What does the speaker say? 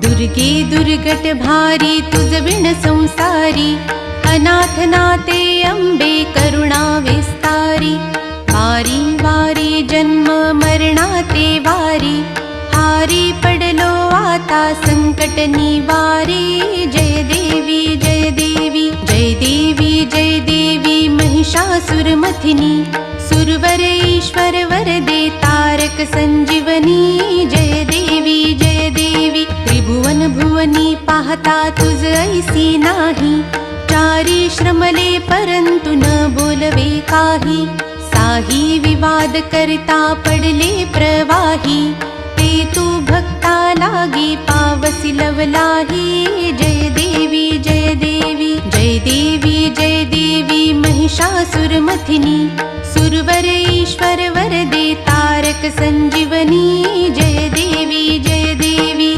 दुर्गे दुर्गट भारी तुझ विण संसारी, अनाथ नाते अंबे करुणा विस्तारी। वारी वारी जन्म मरणाते वारी, हारी पडलो आता संकट निवारी। जय देवी जय देवी जय देवी जय देवी महिषासुरमथिनी, सुरवर ईश्वर वरदे तारक संजीवनी। जय देवी जय देवी त्रिभुवन भुवनी, पाहता तुझ ऐसी नाही। चारी श्रमले परंतु न बोलवे काही, साही विवाद करता पडले प्रवाही। ते तू भक्ता लागी पावसी लवलाही। जय देवी जय देवी जय देवी जय देवी महिषासुरमथिनी, सुरवर ईश्वर वरदे तारक संजीवनी। जय देवी जय देवी